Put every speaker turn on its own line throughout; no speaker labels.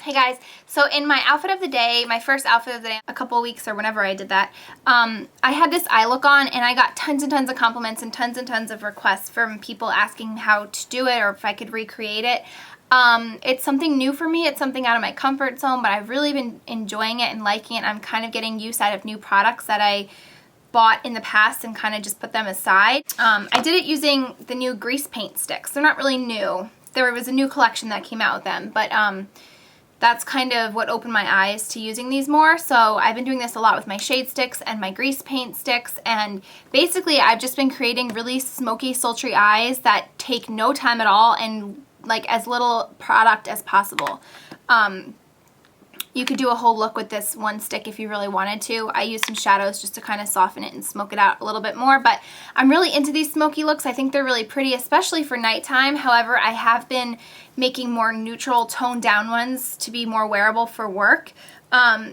Hey guys, so in my outfit of the day, my first outfit of the day, a couple of weeks or whenever I did that, I had this eye look on and I got tons and tons of compliments and tons of requests from people asking how to do it or if I could recreate it. It's something new for me. It's something out of my comfort zone, but I've really been enjoying it and liking it. I'm kind of getting use out of new products that I bought in the past and kind of just put them aside. I did it using the new Greasepaint sticks. They're not really new. There was a new collection that came out with them, but that's kind of what opened my eyes to using these more. So I've been doing this a lot with my shade sticks and my grease paint sticks, and basically I've just been creating really smoky, sultry eyes that take no time at all and like as little product as possible. You could do a whole look with this one stick if you really wanted to. I used some shadows just to kind of soften it and smoke it out a little bit more, but I'm really into these smoky looks. I think they're really pretty, especially for nighttime. However, I have been making more neutral toned down ones to be more wearable for work.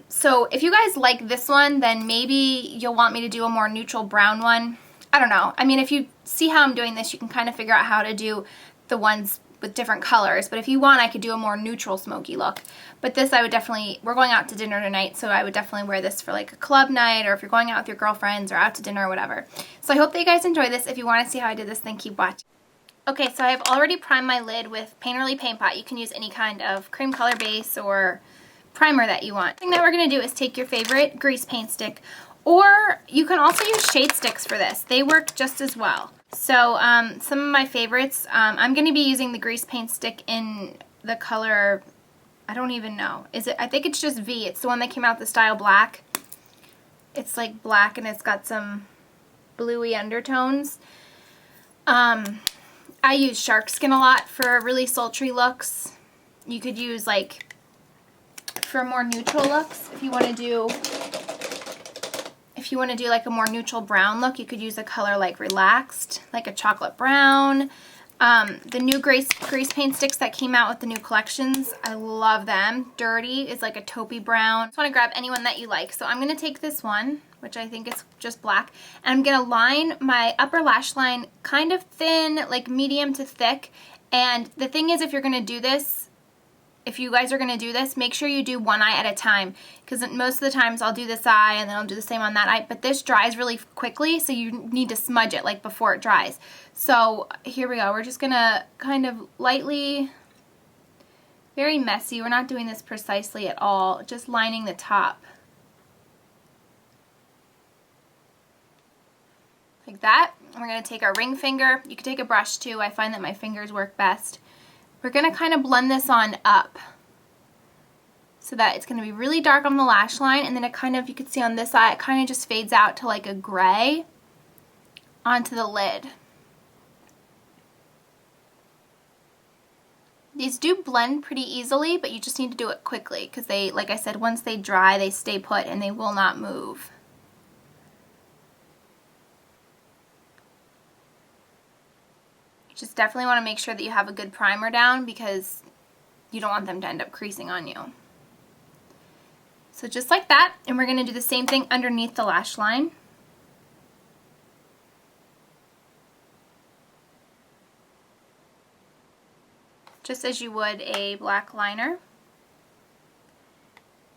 So if you guys like this one, then maybe you'll want me to do a more neutral brown one. I don't know. I mean, if you see how I'm doing this, you can kind of figure out how to do the ones with different colors, but if you want, I could do a more neutral smoky look. But this I would definitely, we're going out to dinner tonight, so I would definitely wear this for like a club night, or if you're going out with your girlfriends or out to dinner or whatever. So I hope that you guys enjoy this. If you want to see how I did this, then keep watching. Okay, so I've already primed my lid with Painterly Paint Pot. You can use any kind of cream color base or primer that you want. The thing that we're going to do is take your favorite grease paint stick, or you can also use shade sticks for this. They work just as well. So some of my favorites, I'm going to be using the grease paint stick in the color, I don't even know. I think it's just V. It's the one that came out the style black. It's like black and it's got some bluey undertones. I use shark skin a lot for really sultry looks. You could use like for more neutral looks if you want to do like a more neutral brown look, you could use a color like Relaxed, like a chocolate brown. The new grease paint sticks that came out with the new collections, I love them. Dirty is like a taupey brown. Just want to grab anyone that you like. So I'm going to take this one, which I think is just black, and I'm going to line my upper lash line kind of thin, like medium to thick. And the thing is, if you're going to do this, if you guys are going to do this, make sure you do one eye at a time, because most of the times I'll do this eye and then I'll do the same on that eye, but this dries really quickly, so you need to smudge it like before it dries. So here we go. We're just going to kind of lightly, very messy, we're not doing this precisely at all, just lining the top. Like that. And we're going to take our ring finger. You could take a brush too. I find that my fingers work best. We're going to kind of blend this on up so that it's going to be really dark on the lash line, and then it kind of, you can see on this eye, it kind of just fades out to like a gray onto the lid. These do blend pretty easily, but you just need to do it quickly because they, like I said, once they dry, they stay put and they will not move. Just definitely want to make sure that you have a good primer down because you don't want them to end up creasing on you. So just like that, and we're going to do the same thing underneath the lash line. Just as you would a black liner.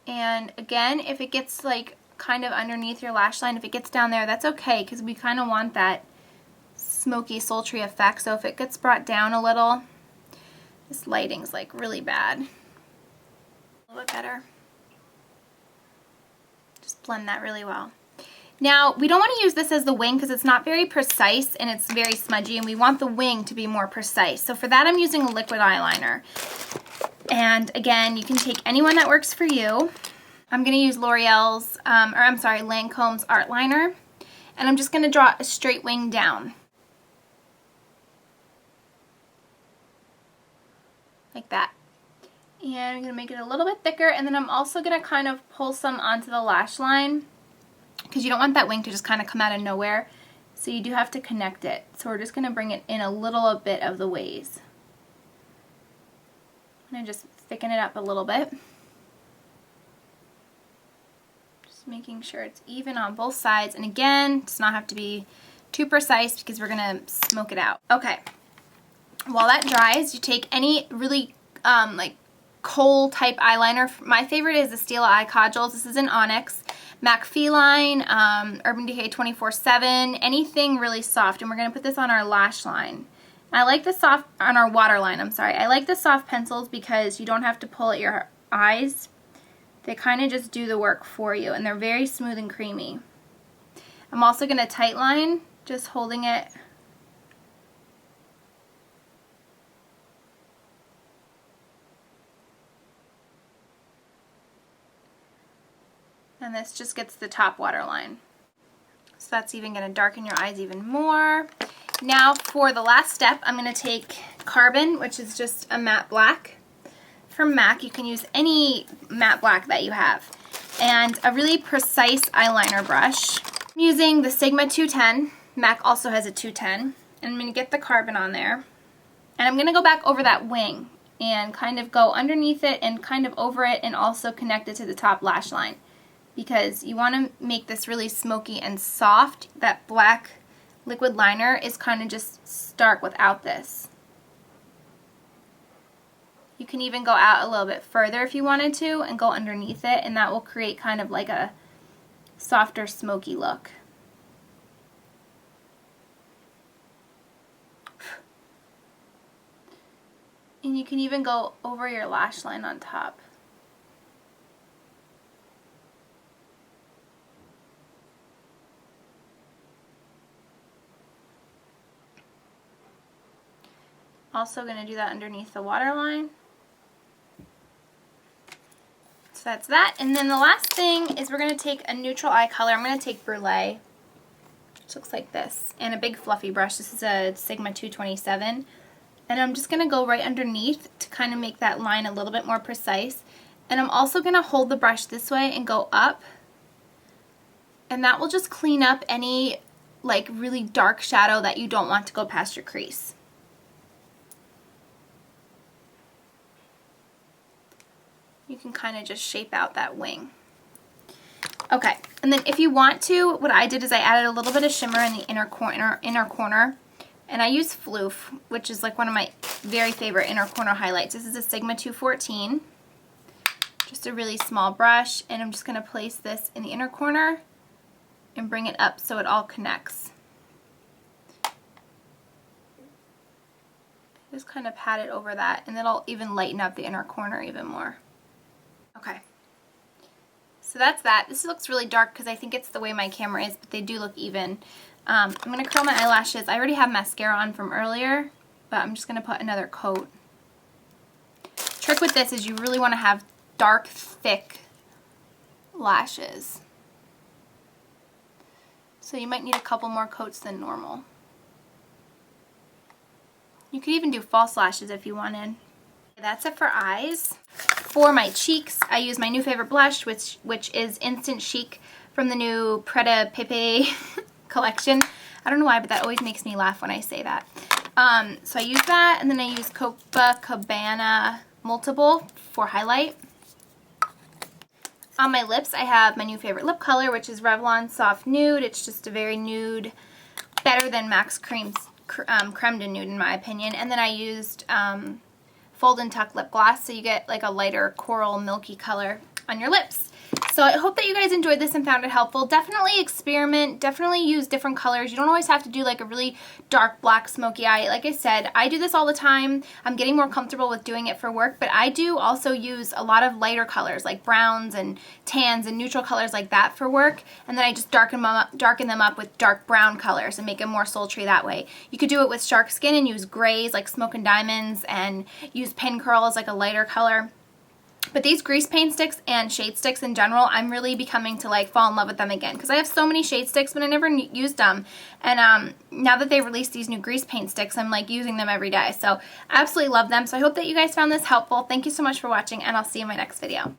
And again, if it gets like kind of underneath your lash line, if it gets down there, that's okay because we kind of want that smoky, sultry effect. So if it gets brought down a little, this lighting's like really bad. A little bit better. Just blend that really well. Now, we don't want to use this as the wing because it's not very precise and it's very smudgy, and we want the wing to be more precise. So for that, I'm using a liquid eyeliner. And again, you can take any one that works for you. I'm going to use L'Oreal's, Lancome's Art Liner. And I'm just going to draw a straight wing down. Like that. And I'm going to make it a little bit thicker, and then I'm also going to kind of pull some onto the lash line because you don't want that wing to just kind of come out of nowhere, so you do have to connect it. So we're just going to bring it in a little bit of the ways. I'm going to just thicken it up a little bit. Just making sure it's even on both sides, and again, it does not have to be too precise because we're going to smoke it out. Okay. While that dries, you take any really like kohl type eyeliner. My favorite is the Stila Eye Kajuls. This is an Onyx. MAC Feline, Urban Decay 24/7, anything really soft. And we're going to put this on our lash line. I like the soft, on our waterline, I'm sorry. I like the soft pencils because you don't have to pull at your eyes. They kind of just do the work for you, and they're very smooth and creamy. I'm also going to tight line, just holding it. And this just gets the top waterline. So that's even going to darken your eyes even more. Now for the last step, I'm going to take Carbon, which is just a matte black from MAC. You can use any matte black that you have. And a really precise eyeliner brush. I'm using the Sigma 210. MAC also has a 210. And I'm going to get the Carbon on there. And I'm going to go back over that wing and kind of go underneath it and kind of over it, and also connect it to the top lash line. Because you want to make this really smoky and soft. That black liquid liner is kind of just stark without this. You can even go out a little bit further if you wanted to and go underneath it, and that will create kind of like a softer smoky look. And you can even go over your lash line on top. Also going to do that underneath the waterline. So that's that. And then the last thing is we're going to take a neutral eye color. I'm going to take Brulee, which looks like this, and a big fluffy brush. This is a Sigma 227. And I'm just going to go right underneath to kind of make that line a little bit more precise. And I'm also going to hold the brush this way and go up. And that will just clean up any like really dark shadow that you don't want to go past your crease. You can kind of just shape out that wing. Okay, and then if you want to, what I did is I added a little bit of shimmer in the inner corner, and I use Floof, which is like one of my very favorite inner corner highlights. This is a Sigma 214, just a really small brush, and I'm just going to place this in the inner corner and bring it up so it all connects. Just kind of pat it over that, and that'll even lighten up the inner corner even more. Okay, so that's that. This looks really dark because I think it's the way my camera is, but they do look even. I'm going to curl my eyelashes. I already have mascara on from earlier, but I'm just going to put another coat. Trick with this is you really want to have dark, thick lashes. So you might need a couple more coats than normal. You could even do false lashes if you wanted. That's it for eyes. For my cheeks, I use my new favorite blush, which is Instant Chic from the new Preta Pepe collection. I don't know why, but that always makes me laugh when I say that. So I use that, and then I use Copacabana Multiple for highlight. On my lips, I have my new favorite lip color, which is Revlon Soft Nude. It's just a very nude, better than MAC's Creme de Nude in my opinion. And then I used Fold and Tuck lip gloss, so you get like a lighter coral milky color on your lips. So I hope that you guys enjoyed this and found it helpful. Definitely experiment, definitely use different colors. You don't always have to do like a really dark black smoky eye. Like I said, I do this all the time. I'm getting more comfortable with doing it for work, but I do also use a lot of lighter colors like browns and tans and neutral colors like that for work, and then I just darken them up with dark brown colors and make it more sultry that way. You could do it with Shark Skin and use grays like Smoke and Diamonds, and use Pin Curl as like a lighter color. But these grease paint sticks and shade sticks in general, I'm really becoming to like fall in love with them again, because I have so many shade sticks but I never used them, and now that they released these new grease paint sticks, I'm like using them every day. So I absolutely love them. So I hope that you guys found this helpful. Thank you so much for watching, and I'll see you in my next video.